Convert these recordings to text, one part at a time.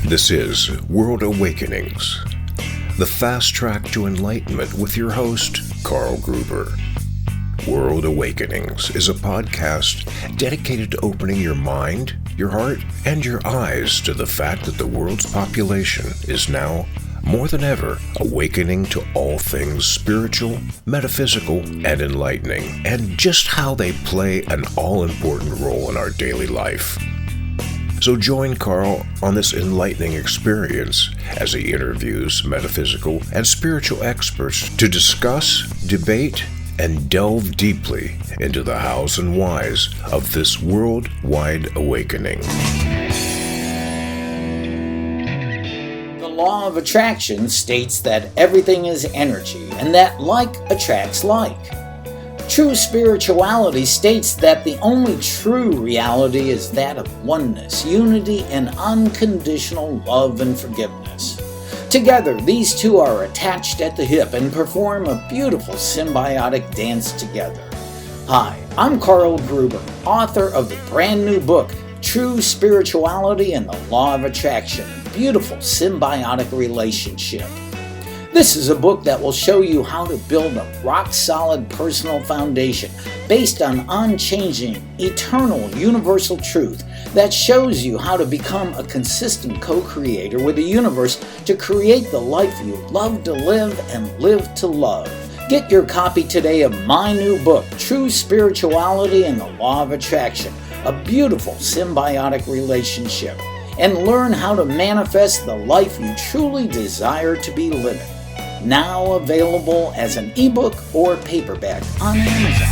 This is World Awakenings, the fast track to enlightenment with your host, Carl Gruber. World Awakenings is a podcast dedicated to opening your mind, your heart, and your eyes to the fact that the world's population is now, more than ever, awakening to all things spiritual, metaphysical, and enlightening, and just how they play an all-important role in our daily life. So join Carl on this enlightening experience as he interviews metaphysical and spiritual experts to discuss, debate, and delve deeply into the hows and whys of this worldwide awakening. The law of attraction states that everything is energy and that like attracts like. True spirituality states that the only true reality is that of oneness, unity, and unconditional love and forgiveness. Together, these two are attached at the hip and perform a beautiful symbiotic dance together. Hi, I'm Carl Gruber, author of the brand new book, True Spirituality and the Law of Attraction, a beautiful symbiotic relationship. This is a book that will show you how to build a rock-solid personal foundation based on unchanging, eternal, universal truth that shows you how to become a consistent co-creator with the universe to create the life you love to live and live to love. Get your copy today of my new book, True Spirituality and the Law of Attraction, a beautiful symbiotic relationship, and learn how to manifest the life you truly desire to be living. Now available as an ebook or paperback on Amazon.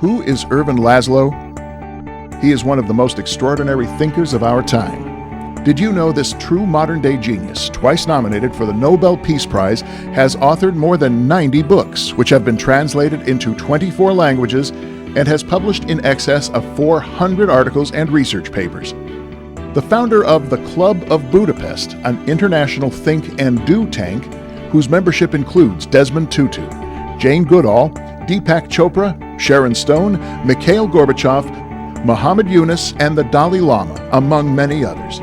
Who is Ervin Laszlo? He is one of the most extraordinary thinkers of our time. Did you know this true modern-day genius, twice nominated for the Nobel Peace Prize, has authored more than 90 books, which have been translated into 24 languages, and has published in excess of 400 articles and research papers. The founder of the Club of Budapest, an international think and do tank, whose membership includes Desmond Tutu, Jane Goodall, Deepak Chopra, Sharon Stone, Mikhail Gorbachev, Muhammad Yunus, and the Dalai Lama, among many others.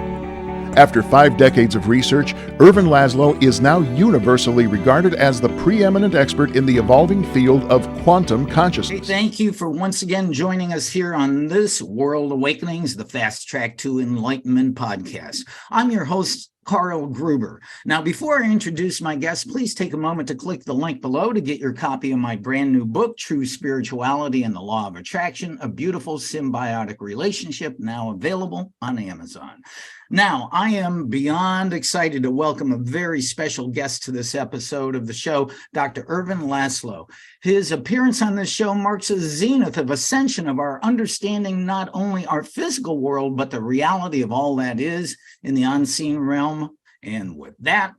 After 5 decades of research, Ervin Laszlo is now universally regarded as the preeminent expert in the evolving field of quantum consciousness. Thank you for once again joining us here on this World Awakenings, the Fast Track to Enlightenment podcast. I'm your host, Carl Gruber. Now, before I introduce my guest, please take a moment to click the link below to get your copy of my brand new book, True Spirituality and the Law of Attraction, a beautiful symbiotic relationship, now available on Amazon. Now, I am beyond excited to welcome a very special guest to this episode of the show, Dr. Ervin Laszlo. His appearance on this show marks a zenith of ascension of our understanding not only our physical world, but the reality of all that is in the unseen realm. And with that,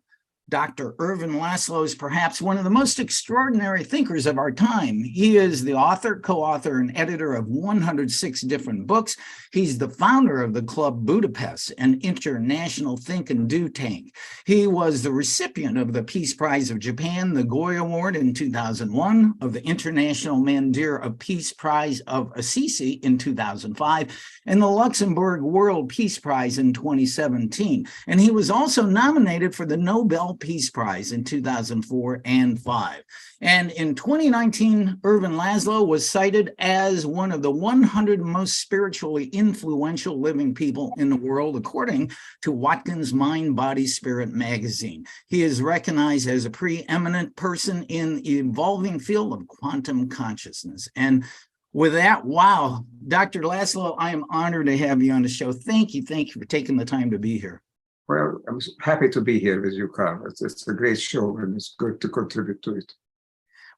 Dr. Ervin Laszlo is perhaps one of the most extraordinary thinkers of our time. He is the author, co-author, and editor of 106 different books. He's the founder of the Club Budapest, an international think and do tank. He was the recipient of the Peace Prize of Japan, the Goi Award in 2001, of the International Mandir of Peace Prize of Assisi in 2005, and the Luxembourg World Peace Prize in 2017. And he was also nominated for the Nobel Peace Prize in 2004 and 5. And in 2019, Ervin Laszlo was cited as one of the 100 most spiritually influential living people in the world, according to Watkins Mind Body Spirit magazine. He is recognized as a preeminent person in the evolving field of quantum consciousness. And with that, wow, Dr. Laszlo, I am honored to have you on the show. Thank you for taking the time to be here. Well, I'm happy to be here with you, Carl. It's a great show, and it's good to contribute to it.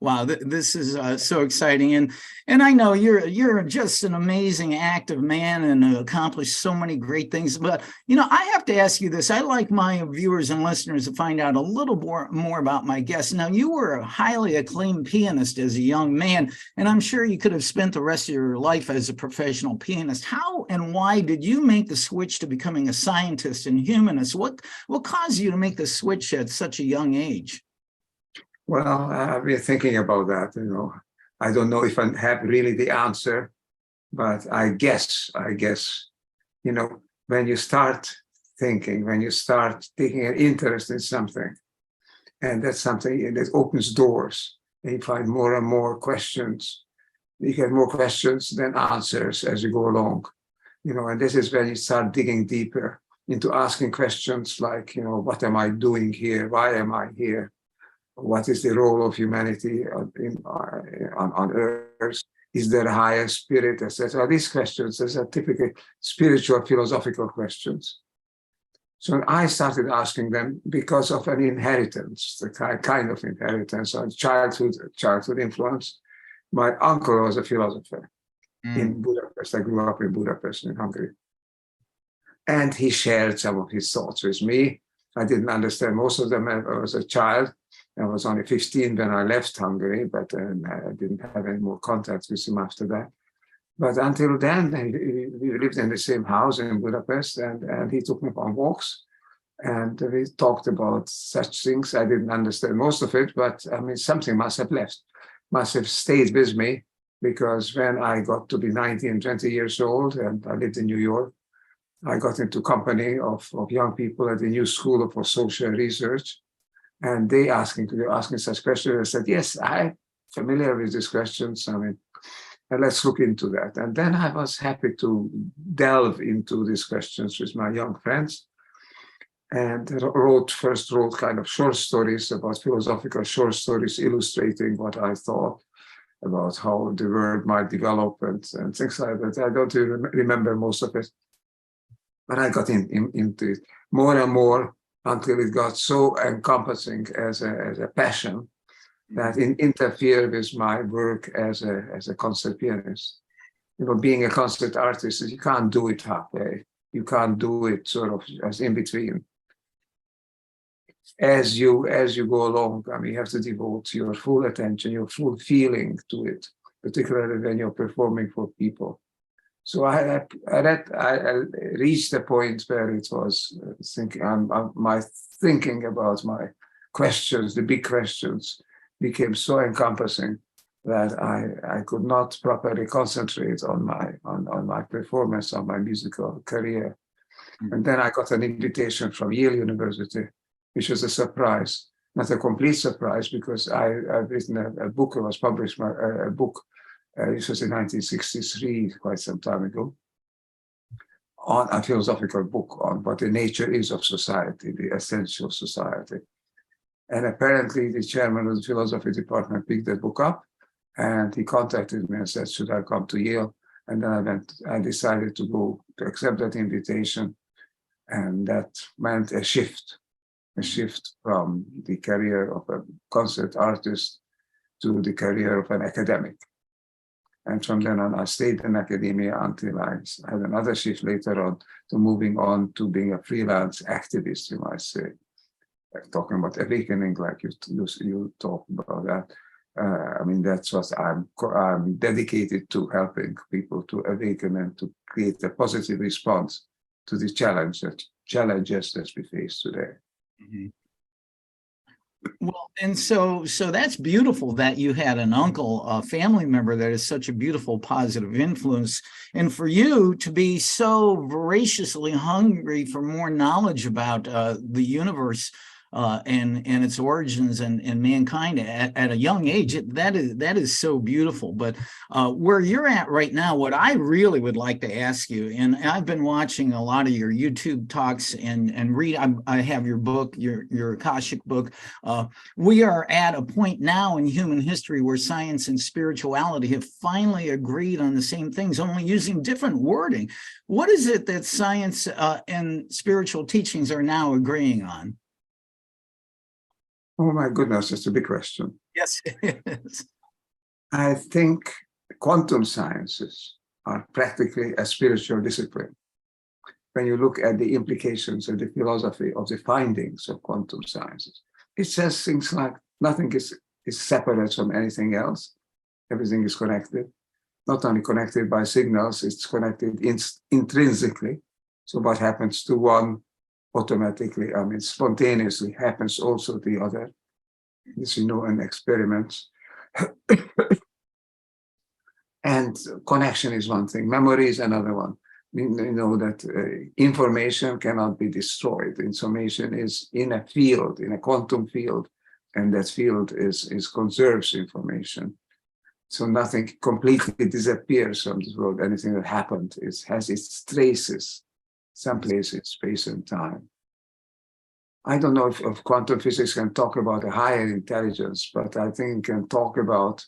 Wow, this is so exciting, and I know you're just an amazing, active man and accomplished so many great things. But I have to ask you this. I like my viewers and listeners to find out a little more about my guest. Now, you were a highly acclaimed pianist as a young man, and I'm sure you could have spent the rest of your life as a professional pianist. How and why did you make the switch to becoming a scientist and humanist? What caused you to make the switch at such a young age? Well, I've been thinking about that. I don't know if I have really the answer, but I guess, when you start thinking, when you start taking an interest in something, and that's something that opens doors, and you find more and more questions. You get more questions than answers as you go along, and this is when you start digging deeper into asking questions like, what am I doing here? Why am I here? What is the role of humanity on Earth? Is there a higher spirit, etc.? These questions, these are typically spiritual, philosophical questions. So I started asking them because of an inheritance, the kind of inheritance, or childhood influence. My uncle was a philosopher in Budapest. I grew up in Budapest, in Hungary. And he shared some of his thoughts with me. I didn't understand most of them as I was a child. I was only 15 when I left Hungary, but I didn't have any more contact with him after that. But until then, we lived in the same house in Budapest, and he took me on walks, and we talked about such things. I didn't understand most of it, but something must have stayed with me, because when I got to be 19, 20 years old, and I lived in New York, I got into company of young people at the New School for Social Research. And they asking such questions. I said, yes, I'm familiar with these questions. And let's look into that. And then I was happy to delve into these questions with my young friends, and first wrote kind of short stories, about philosophical short stories illustrating what I thought about how the world might develop and things like that. I don't even remember most of it, but I got into it more and more, until it got so encompassing as a passion that it interfered with my work as a concert pianist. Being a concert artist, you can't do it halfway. You can't do it sort of as in between. As you go along, you have to devote your full attention, your full feeling to it, particularly when you're performing for people. So I reached a point where it was my thinking about my questions, the big questions, became so encompassing that I could not properly concentrate on my performance, on my musical career. And then I got an invitation from Yale University, which was a surprise, not a complete surprise, because I've written a book. I was published a book. This was in 1963, quite some time ago, on a philosophical book on what the nature is of society, the essential society. And apparently the chairman of the philosophy department picked that book up, and he contacted me and said, should I come to Yale? And then I decided to accept that invitation. And that meant a shift from the career of a concert artist to the career of an academic. And from then on, I stayed in academia until I had another shift later on to moving on to being a freelance activist, you might say. Like talking about awakening, like you talk about that. That's what I'm dedicated to, helping people to awaken and to create a positive response to the challenges that we face today. Mm-hmm. Well, and so that's beautiful that you had an uncle, a family member that is such a beautiful, positive influence. And for you to be so voraciously hungry for more knowledge about the universe and its origins and mankind at a young age, that is so beautiful. But where you're at right now, what I really would like to ask you, and I've been watching a lot of your YouTube talks and read, I have your book, your Akashic book. We are at a point now in human history where science and spirituality have finally agreed on the same things, only using different wording. What is it that science and spiritual teachings are now agreeing on? Oh my goodness, that's a big question. Yes, it is. I think quantum sciences are practically a spiritual discipline. When you look at the implications of the philosophy of the findings of quantum sciences, it says things like nothing is separate from anything else. Everything is connected. Not only connected by signals, it's connected intrinsically. So what happens to one automatically, spontaneously happens also to the other. This we know in experiments. And connection is one thing, memory is another one. We know that information cannot be destroyed. Information is in a field, in a quantum field, and that field conserves information. So nothing completely disappears from this world. Anything that happened has its traces, someplace in space and time. I don't know if quantum physics can talk about a higher intelligence, but I think it can talk about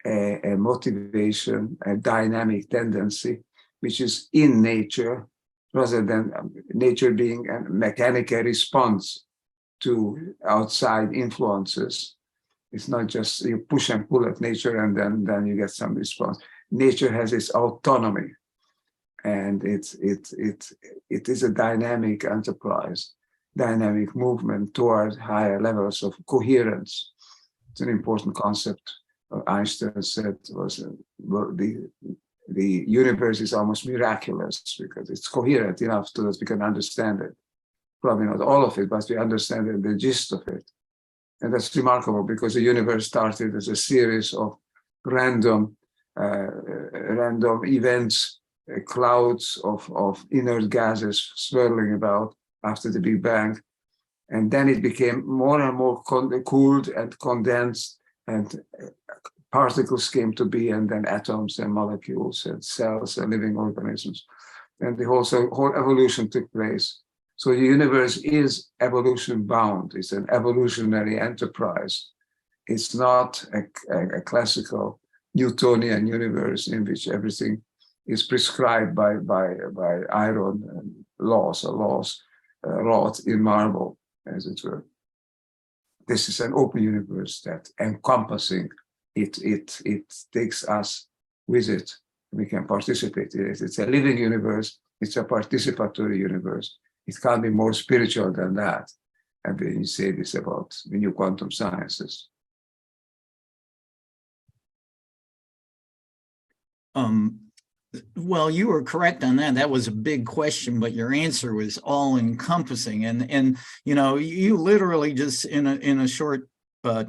a motivation, a dynamic tendency, which is in nature, rather than nature being a mechanical response to outside influences. It's not just you push and pull at nature and then you get some response. Nature has its autonomy, and it is a dynamic enterprise, dynamic movement towards higher levels of coherence. It's an important concept. Einstein said was the universe is almost miraculous because it's coherent enough so that we can understand it. Probably not all of it, but we understand the gist of it. And that's remarkable because the universe started as a series of random events, clouds of inert gases swirling about after the Big Bang. And then it became more and more cooled and condensed, and particles came to be, and then atoms and molecules and cells and living organisms. And the whole evolution took place. So the universe is evolution bound. It's an evolutionary enterprise. It's not a classical Newtonian universe in which everything is prescribed by iron laws wrought in marble, as it were. This is an open universe that encompassing it takes us with it. We can participate in it. It's a living universe. It's a participatory universe. It can't be more spiritual than that. And when you say this about the new quantum sciences. Well, you were correct on that. That was a big question, but your answer was all encompassing. And you know, you literally just in a short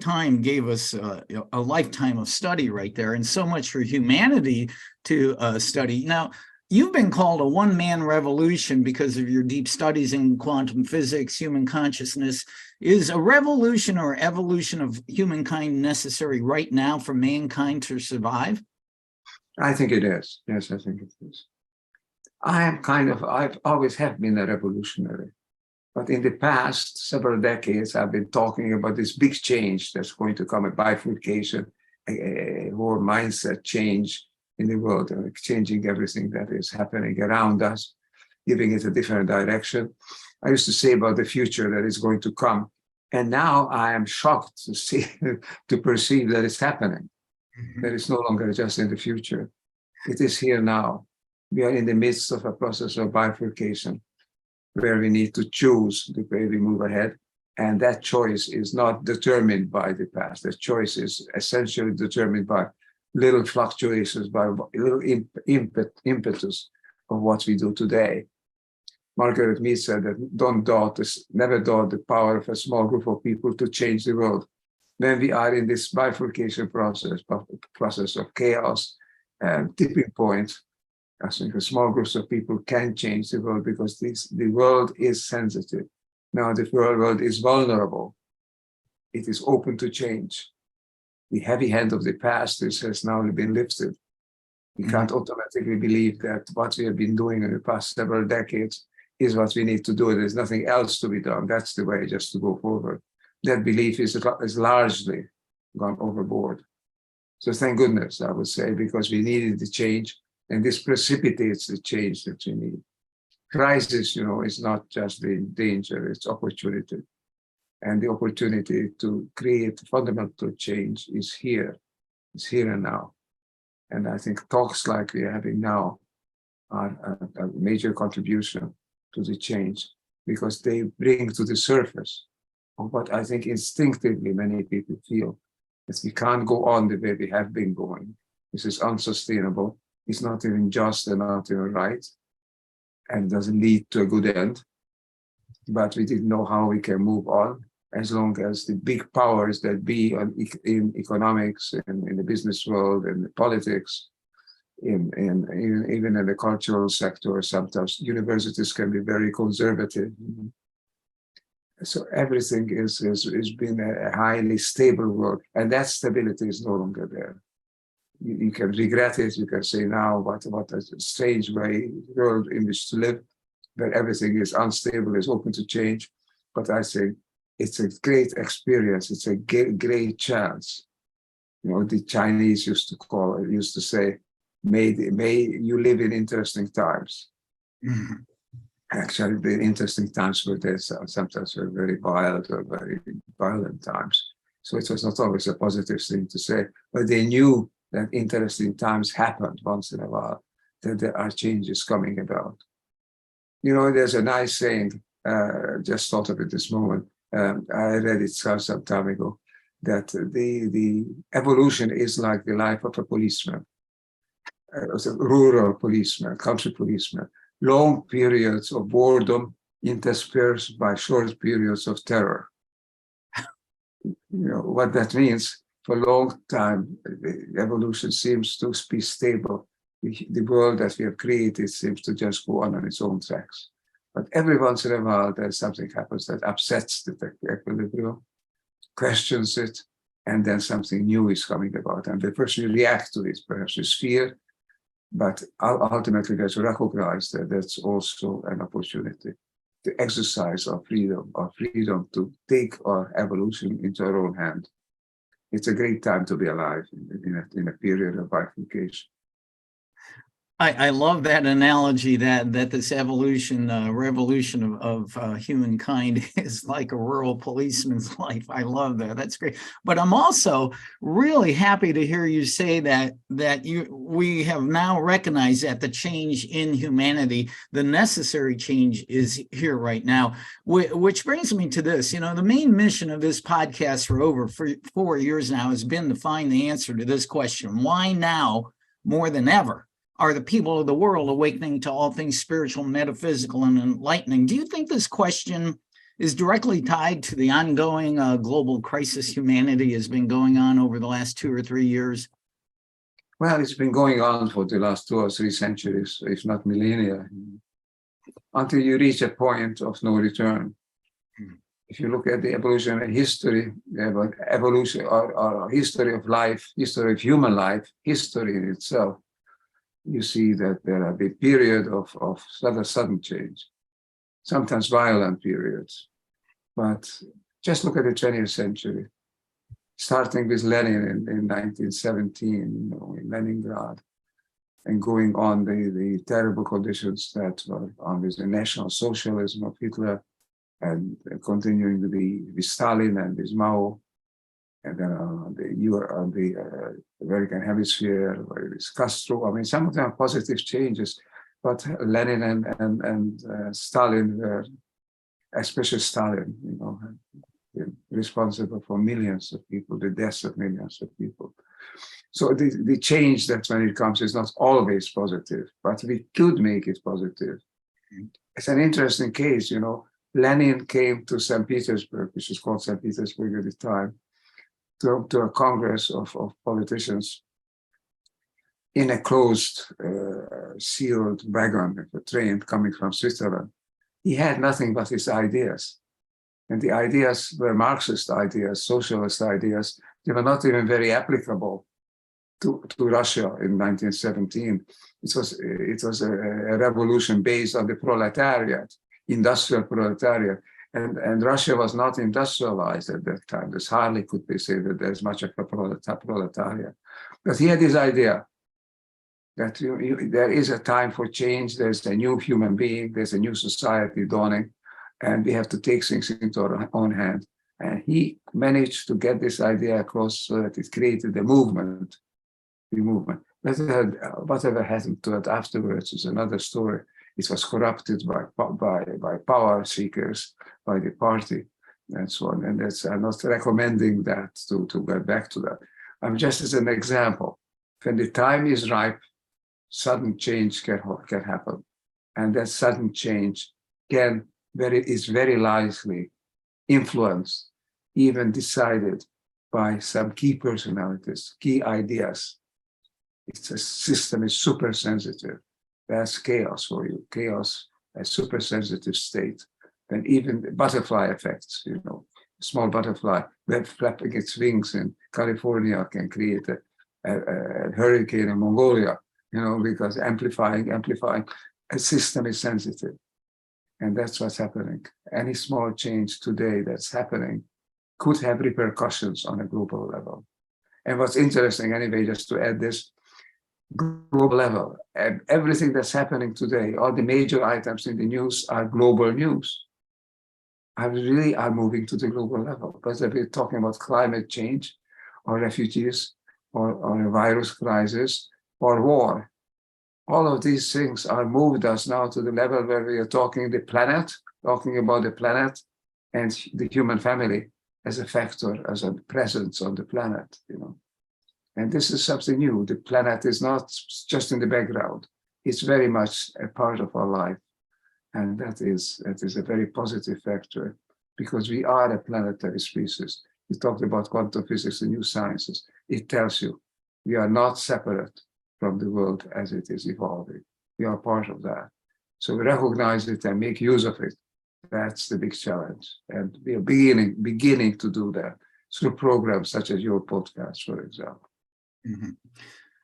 time gave us a lifetime of study right there, and so much for humanity to study. Now, you've been called a one-man revolution because of your deep studies in quantum physics, human consciousness. Is a revolution or evolution of humankind necessary right now for mankind to survive? I think it is. Yes, I think it is. I've always have been a revolutionary. But in the past several decades, I've been talking about this big change that's going to come, a bifurcation, a whole mindset change in the world, changing everything that is happening around us, giving it a different direction. I used to say about the future that is going to come. And now I am shocked to see, to perceive that it's happening. That it's no longer just in the future. It is here now. We are in the midst of a process of bifurcation where we need to choose the way we move ahead. And that choice is not determined by the past. That choice is essentially determined by little fluctuations, by little impetus of what we do today. Margaret Mead said that never doubt the power of a small group of people to change the world. When we are in this bifurcation process of chaos and tipping point, I think a small groups of people can change the world because the world is sensitive. Now the world is vulnerable. It is open to change. The heavy hand of the past has now been lifted. We can't automatically believe that what we have been doing in the past several decades is what we need to do. There's nothing else to be done. That's the way just to go forward. That belief is largely gone overboard. So thank goodness, I would say, because we needed the change, and this precipitates the change that we need. Crisis, is not just the danger, it's opportunity. And the opportunity to create fundamental change is here and now. And I think talks like we're having now are a major contribution to the change, because they bring to the surface of what I think instinctively many people feel, that we can't go on the way we have been going. This is unsustainable. It's not even just and not even right, and doesn't lead to a good end. But we didn't know how we can move on, as long as the big powers that be in economics and in the business world and the politics, even in the cultural sector, sometimes universities can be very conservative. So everything is been a highly stable world, and that stability is no longer there. You can regret it. You can say now, what a strange way world in which to live, where everything is unstable, is open to change. But I say it's a great experience. It's a great chance. You know, the Chinese used to say, may you live in interesting times. Mm-hmm. Actually, the interesting times were there sometimes were very wild or very violent times. So it was not always a positive thing to say, but they knew that interesting times happened once in a while, that there are changes coming about. You know, there's a nice saying, just thought of it this moment. I read it some time ago, that the evolution is like the life of a policeman, a rural policeman, country policeman. Long periods of boredom interspersed by short periods of terror. You know what that means? For a long time, the evolution seems to be stable. The world that we have created seems to just go on its own tracks. But every once in a while, there's something happens that upsets the equilibrium, questions it, and then something new is coming about. And the person who reacts to it, perhaps with fear, but ultimately there's to recognize that that's also an opportunity to exercise our freedom to take our evolution into our own hand. It's a great time to be alive in a period of bifurcation. I love that analogy that this revolution of humankind is like a rural policeman's life. I love that. That's great. But I'm also really happy to hear you say that we have now recognized that the change in humanity, the necessary change, is here right now. Which brings me to this. You know, the main mission of this podcast for over 4 years now has been to find the answer to this question: why now more than ever are the people of the world awakening to all things spiritual, metaphysical, and enlightening? Do you think this question is directly tied to the ongoing global crisis humanity has been going on over the last 2 or 3 years? Well, it's been going on for the last 2 or 3 centuries, if not millennia, until you reach a point of no return. If you look at the evolutionary history, evolution or history of life, history of human life, history in itself, you see that there are the period of sudden change, sometimes violent periods. But just look at the 20th century, starting with Lenin in 1917, you know, in Leningrad, and going on the terrible conditions that were on with the National Socialism of Hitler, and continuing to be with Stalin and with Mao. And then on the American hemisphere, where it's Castro. I mean, some of them are positive changes, but Lenin and Stalin were, especially Stalin, you know, responsible for millions of people, the deaths of millions of people. So the change that when it comes is not always positive, but we could make it positive. It's an interesting case, you know. Lenin came to St. Petersburg, which is called St. Petersburg at the time, to a congress of politicians in a closed, sealed wagon, a train coming from Switzerland. He had nothing but his ideas. And the ideas were Marxist ideas, socialist ideas. They were not even very applicable to Russia in 1917. It was a revolution based on the proletariat, industrial proletariat. And Russia was not industrialized at that time. There's hardly could be said that there's much of a proletariat. But he had this idea that there is a time for change. There's a new human being. There's a new society dawning. And we have to take things into our own hand. And he managed to get this idea across so that it created a movement, the movement. Whatever happened to it afterwards is another story. It was corrupted by power seekers, by the party, and so on. And that's, I'm not recommending that to go back to that. I'm just as an example. When the time is ripe, sudden change can happen. And that sudden change is very likely influenced, even decided by some key personalities, key ideas. It's a system is super sensitive. That's chaos for you. Chaos, a super sensitive state. And even the butterfly effects, small butterfly flapping its wings in California can create a hurricane in Mongolia, because amplifying. A system is sensitive. And that's what's happening. Any small change today that's happening could have repercussions on a global level. And what's interesting, anyway, just to add this, global level, everything that's happening today, all the major items in the news are global news. Really are moving to the global level. Whether we're talking about climate change or refugees or a virus crisis or war, all of these things are moved us now to the level where we are talking about the planet and the human family as a factor, as a presence on the planet, And this is something new. The planet is not just in the background. It's very much a part of our life. And that is a very positive factor because we are a planetary species. We talked about quantum physics and new sciences. It tells you we are not separate from the world as it is evolving. We are part of that. So we recognize it and make use of it. That's the big challenge. And we are beginning to do that through programs such as your podcast, for example. Mm-hmm.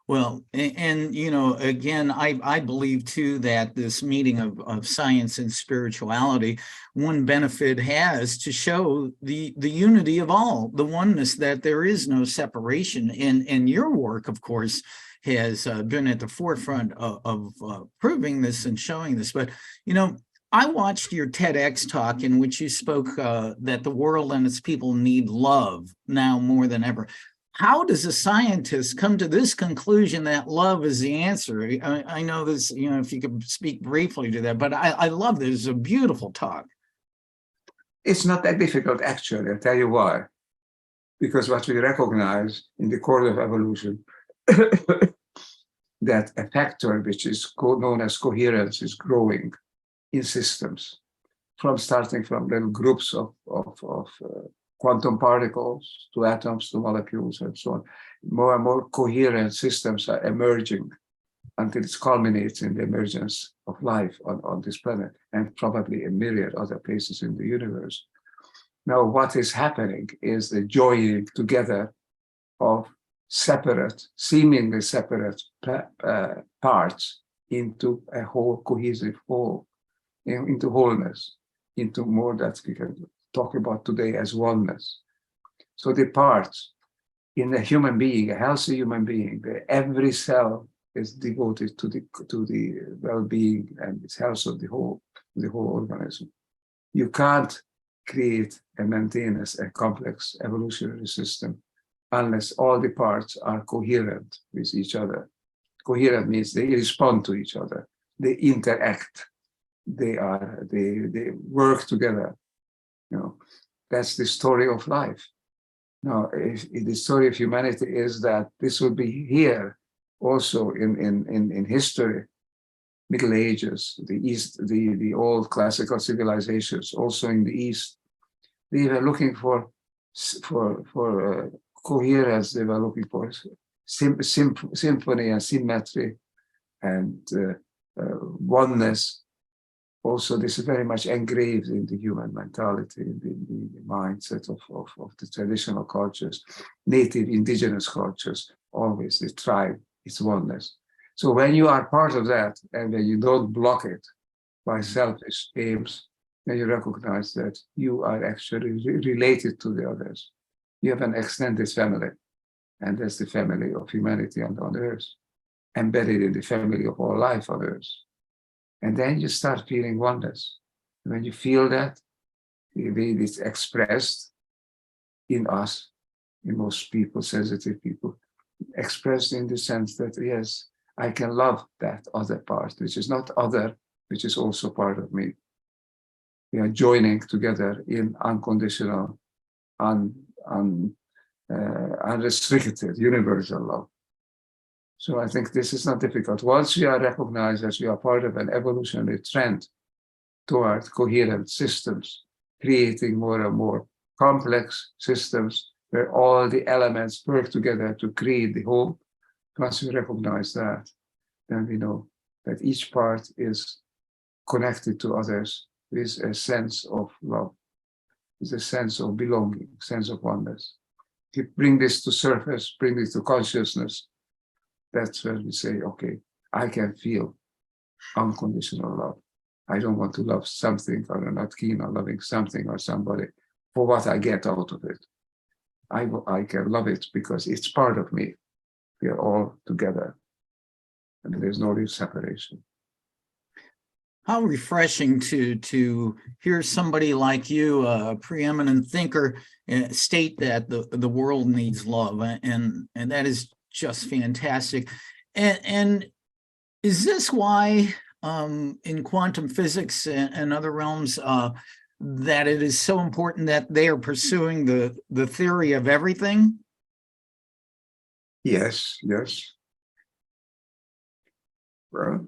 Well, and again, I believe too that this meeting of science and spirituality, one benefit has to show the unity of all, the oneness, that there is no separation. And your work, of course, has been at the forefront of proving this and showing this. But I watched your TEDx talk in which you spoke that the world and its people need love now more than ever. How does a scientist come to this conclusion that love is the answer? I know this, if you could speak briefly to that, but I love this. It's a beautiful talk. It's not that difficult, actually. I'll tell you why. Because what we recognize in the course of evolution, that a factor which is known as coherence is growing in systems, starting from little groups of quantum particles to atoms to molecules and so on. More and more coherent systems are emerging until it culminates in the emergence of life on this planet and probably a myriad other places in the universe. Now, what is happening is the joining together of seemingly separate parts into a whole cohesive whole, into wholeness, into more that we can talk about today as oneness. So the parts in a human being, a healthy human being, every cell is devoted to the well-being and its health of the whole organism. You can't create and maintain a complex evolutionary system unless all the parts are coherent with each other. Coherent means they respond to each other, they interact, they work together. That's the story of life. Now, the story of humanity is that this will be here also in history, Middle Ages, the East, the old classical civilizations, also in the East. They were looking for coherence. They were looking for symphony and symmetry and oneness. Also, this is very much engraved in the human mentality, in the mindset of the traditional cultures, native indigenous cultures, always the tribe, its oneness. So when you are part of that and when you don't block it by selfish aims, then you recognize that you are actually related to the others. You have an extended family, and that's the family of humanity on Earth, embedded in the family of all life on Earth. And then you start feeling oneness. When you feel that, the way it's expressed in us, in most people, sensitive people, expressed in the sense that, yes, I can love that other part, which is not other, which is also part of me. We are joining together in unconditional, unrestricted, universal love. So I think this is not difficult. Once we are recognized as we are part of an evolutionary trend toward coherent systems, creating more and more complex systems where all the elements work together to create the whole, once we recognize that, then we know that each part is connected to others with a sense of love, with a sense of belonging, sense of oneness. If you bring this to surface, bring this to consciousness, that's where we say, okay, I can feel unconditional love. I don't want to love something, or I'm not keen on loving something or somebody for what I get out of it. I can love it because it's part of me. We are all together, and there's no real separation. How refreshing to hear somebody like you, a preeminent thinker, state that the world needs love, and that is just fantastic. And is this why in quantum physics and other realms that it is so important that they are pursuing the theory of everything? Yes. Well,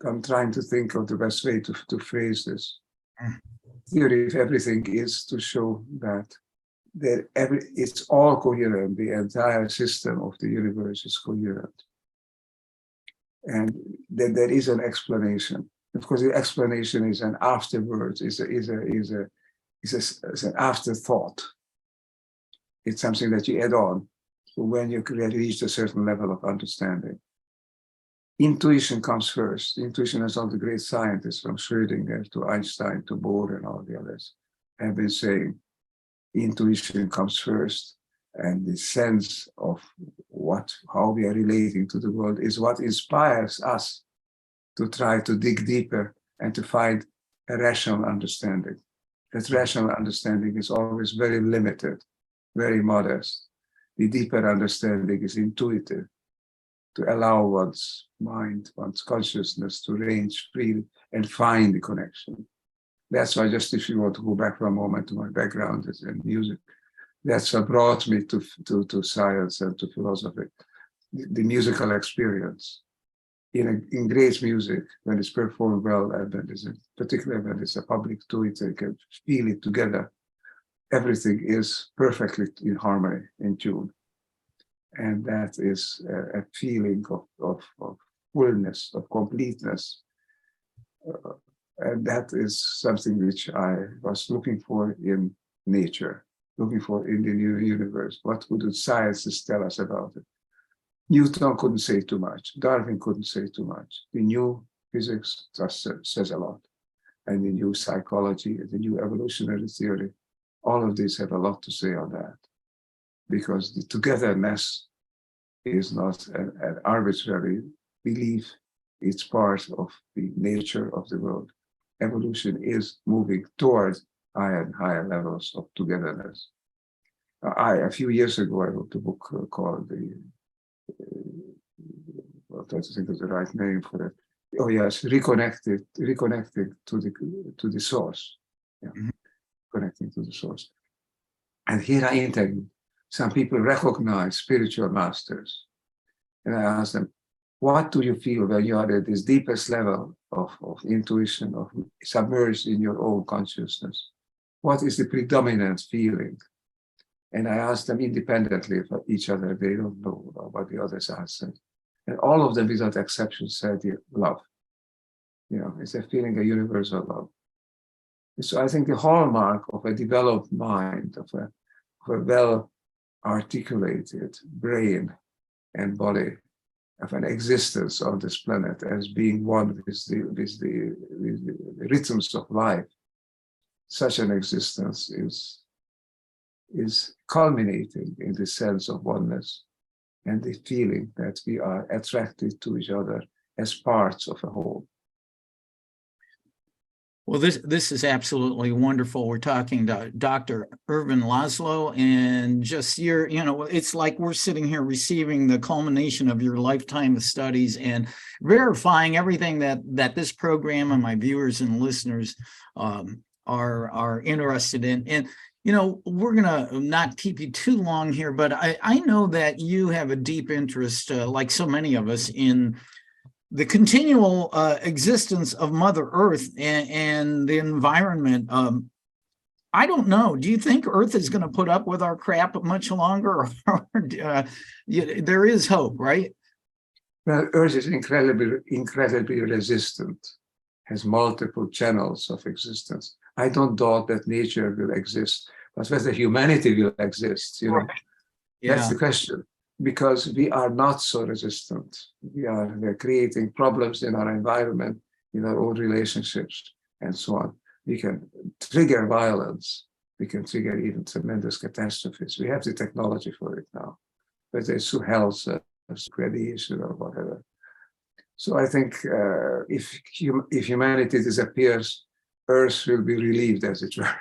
I'm trying to think of the best way to phrase this. Theory of everything is to show that it's all coherent. The entire system of the universe is coherent, and that there is an explanation. Of course, the explanation is an afterwards. Is an afterthought. It's something that you add on when you reach a certain level of understanding. Intuition comes first. Intuition, as all the great scientists, from Schrödinger to Einstein to Bohr and all the others, have been saying, intuition comes first, and the sense of how we are relating to the world is what inspires us to try to dig deeper and to find a rational understanding. That rational understanding is always very limited, very modest. The deeper understanding is intuitive, to allow one's mind, one's consciousness to range freely and find the connection. That's why, just if you want to go back for a moment to my background is in music, that's what brought me to science and to philosophy, the musical experience. In great music, when it's performed well, and particularly when it's a public to it, they can feel it together. Everything is perfectly in harmony, in tune. And that is a feeling of fullness, of completeness. And that is something which I was looking for in nature, looking for in the new universe. What would the sciences tell us about it? Newton couldn't say too much. Darwin couldn't say too much. The new physics just says a lot. And the new psychology, the new evolutionary theory, all of these have a lot to say on that. Because the togetherness is not an arbitrary belief. It's part of the nature of the world. Evolution is moving towards higher and higher levels of togetherness. A few years ago, I wrote a book called I'm trying to think of the right name for it. Oh yes, reconnecting to the source. Yeah. Mm-hmm. Connecting to the source. And here I interviewed some people recognize spiritual masters. And I asked them, what do you feel when you are at this deepest level of intuition, of submerged in your own consciousness? What is the predominant feeling? And I asked them independently of each other. They don't know what the others answered. And all of them, without exception, said love. It's a feeling, a universal love. So I think the hallmark of a developed mind, of a well-articulated brain and body, of an existence on this planet as being one with the rhythms of life, such an existence is culminating in the sense of oneness and the feeling that we are attracted to each other as parts of a whole. Well, this is absolutely wonderful. We're talking to Dr. Ervin Laszlo, and just it's like we're sitting here receiving the culmination of your lifetime of studies and verifying everything that this program and my viewers and listeners are interested in. And we're gonna not keep you too long here, but I know that you have a deep interest, like so many of us, in the continual existence of Mother Earth and the environment. I don't know. Do you think Earth is going to put up with our crap much longer? Or there is hope, right? Well, Earth is incredibly resistant, has multiple channels of existence. I don't doubt that nature will exist, but whether humanity will exist, Right. That's the question. Because we are not so resistant. We are creating problems in our environment, in our own relationships, and so on. We can trigger violence. We can trigger even tremendous catastrophes. We have the technology for it now, whether it's through health, radiation, or whatever. So I think if humanity disappears, Earth will be relieved, as it were.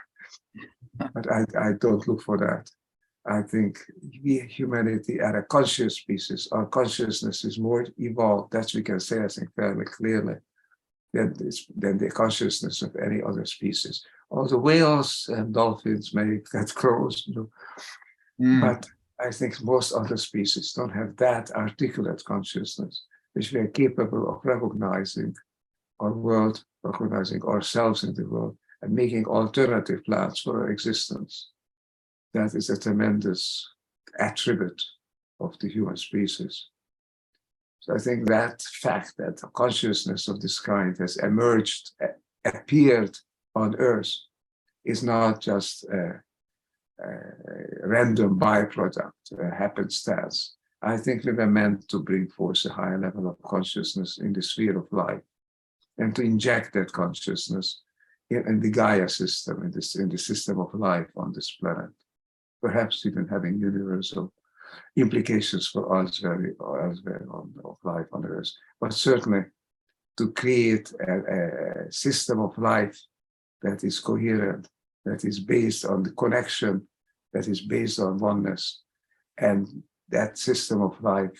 But I don't look for that. I think we, humanity, are a conscious species. Our consciousness is more evolved, that we can say, I think, fairly clearly, than the consciousness of any other species. Although whales and dolphins may get close, but I think most other species don't have that articulate consciousness, which we are capable of recognizing our world, recognizing ourselves in the world, and making alternative plans for our existence. That is a tremendous attribute of the human species. So I think that fact that a consciousness of this kind has emerged, appeared on Earth, is not just a random byproduct, a happenstance. I think we were meant to bring forth a higher level of consciousness in the sphere of life, and to inject that consciousness in the Gaia system, in the system of life on this planet. Perhaps even having universal implications for elsewhere of life on Earth, but certainly to create a system of life that is coherent, that is based on the connection, that is based on oneness, and that system of life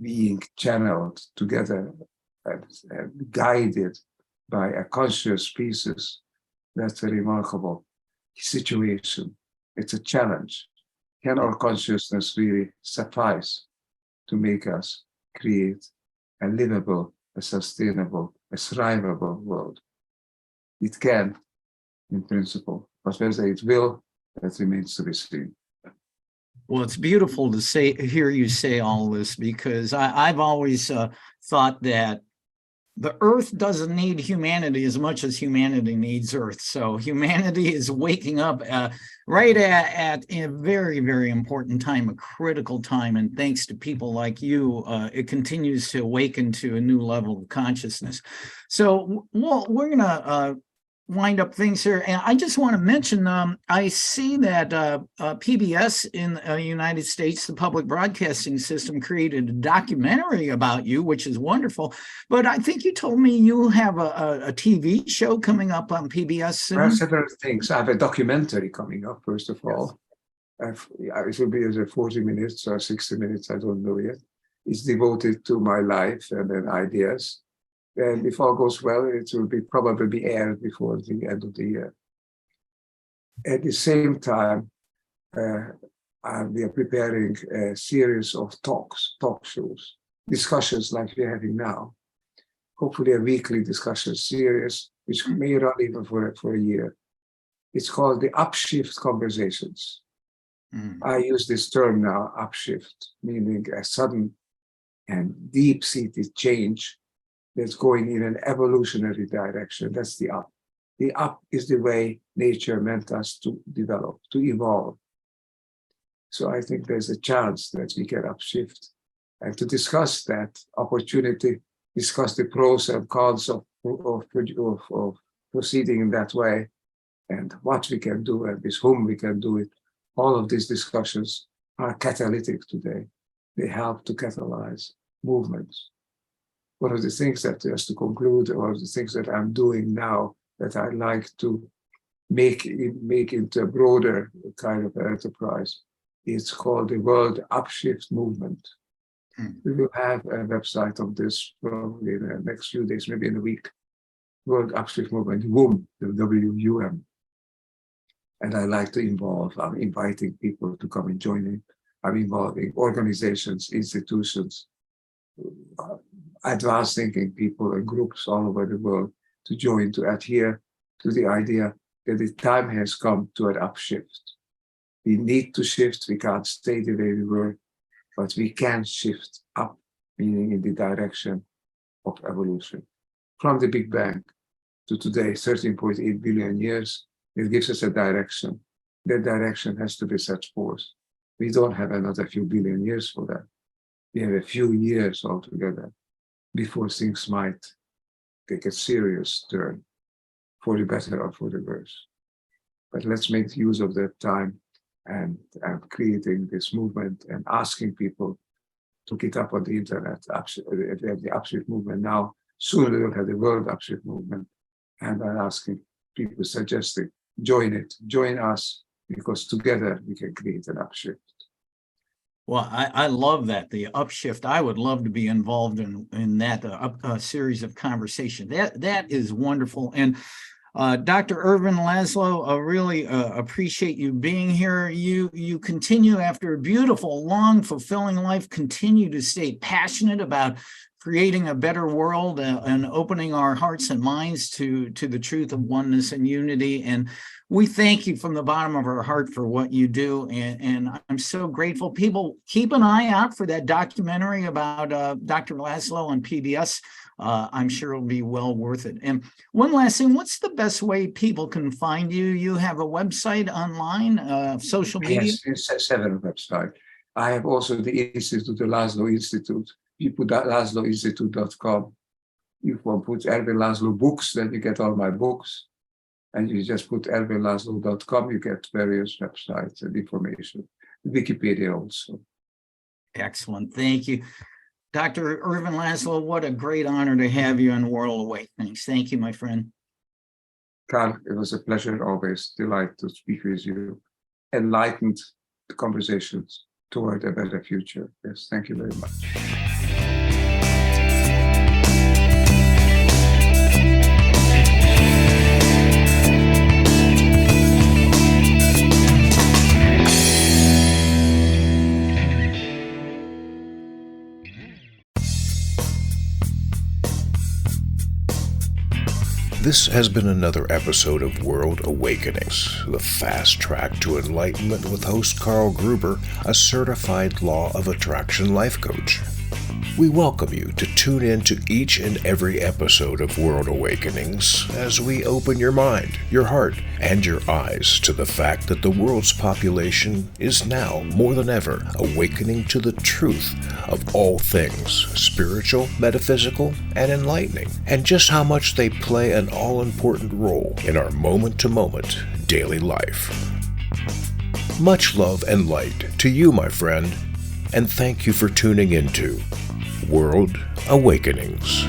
being channeled together and guided by a conscious species. That's a remarkable situation. It's a challenge. Can our consciousness really suffice to make us create a livable, a sustainable, a thrivable world? It can, in principle, but whether it will, that remains to be seen. Well, it's beautiful to hear you say all this, because I've always thought that the Earth doesn't need humanity as much as humanity needs Earth. So humanity is waking up right at a very, very important time, a critical time. And thanks to people like you, it continues to awaken to a new level of consciousness. So we're going to wind up things here. And I just want to mention, I see that PBS in the United States, the public broadcasting system, created a documentary about you, which is wonderful. But I think you told me you have a TV show coming up on PBS soon. There are several things. I have a documentary coming up, first of all. It will be either 40 minutes or 60 minutes, I don't know yet. It's devoted to my life and then ideas. And if all goes well, it will probably be aired before the end of the year. At the same time, we are preparing a series of talk shows, discussions like we're having now. Hopefully a weekly discussion series, which may run even for a year. It's called the Upshift Conversations. I use this term now, upshift, meaning a sudden and deep-seated change that's going in an evolutionary direction. That's the up. The up is the way nature meant us to develop, to evolve. So I think there's a chance that we can upshift. And to discuss that opportunity, discuss the pros and cons of proceeding in that way, and what we can do and with whom we can do it. All of these discussions are catalytic today. They help to catalyze movements. One of the things that, just to conclude, one of the things that I'm doing now that I'd like to make into a broader kind of enterprise. It's called the World Upshift Movement. We will have a website of this probably in the next few days, maybe in a week. World Upshift Movement, WUM, the W-U-M. And I like to involve, I'm inviting people to come and join in. I'm involving organizations, institutions, advanced thinking people and groups all over the world to join, to adhere to the idea that the time has come to an upshift. We need to shift, we can't stay the way we were, but we can shift up, meaning in the direction of evolution. From the Big Bang to today, 13.8 billion years, it gives us a direction. That direction has to be set forth. We don't have another few billion years for that. We have a few years altogether before things might take a serious turn for the better or for the worse. But let's make use of that time and creating this movement and asking people to get up on the internet. We have the Upshift movement now. Soon we will have the World Upshift movement. And I'm asking people, suggesting, join it, join us, because together we can create an upshift. Well, I love that, the upshift. I would love to be involved in that series of conversation. That is wonderful. And Dr. Ervin Laszlo, I really appreciate you being here. You continue, after a beautiful, long, fulfilling life, continue to stay passionate about creating a better world and opening our hearts and minds to the truth of oneness and unity. And we thank you from the bottom of our heart for what you do. And I'm so grateful. People, keep an eye out for that documentary about Dr. Laszlo on PBS. I'm sure it'll be well worth it. And one last thing, what's the best way people can find you? You have a website online, social media? Yes, it's 7 websites. I have also the Institute, the Laszlo Institute. You put that LaszloInstitute.com. You can put Ervin Laszlo books, then you get all my books. And you just put ervinlaszlo.com, you get various websites and information. Wikipedia also. Excellent. Thank you. Dr. Ervin Laszlo, what a great honor to have you on World Awakenings. Thank you, my friend. Carl, it was a pleasure, always delight to speak with you. Enlightened conversations toward a better future. Yes, thank you very much. This has been another episode of World Awakenings, the fast track to enlightenment with host Carl Gruber, a certified law of attraction life coach. We welcome you to tune in to each and every episode of World Awakenings as we open your mind, your heart, and your eyes to the fact that the world's population is now, more than ever, awakening to the truth of all things spiritual, metaphysical, and enlightening, and just how much they play an all-important role in our moment-to-moment daily life. Much love and light to you, my friend, and thank you for tuning into World Awakenings.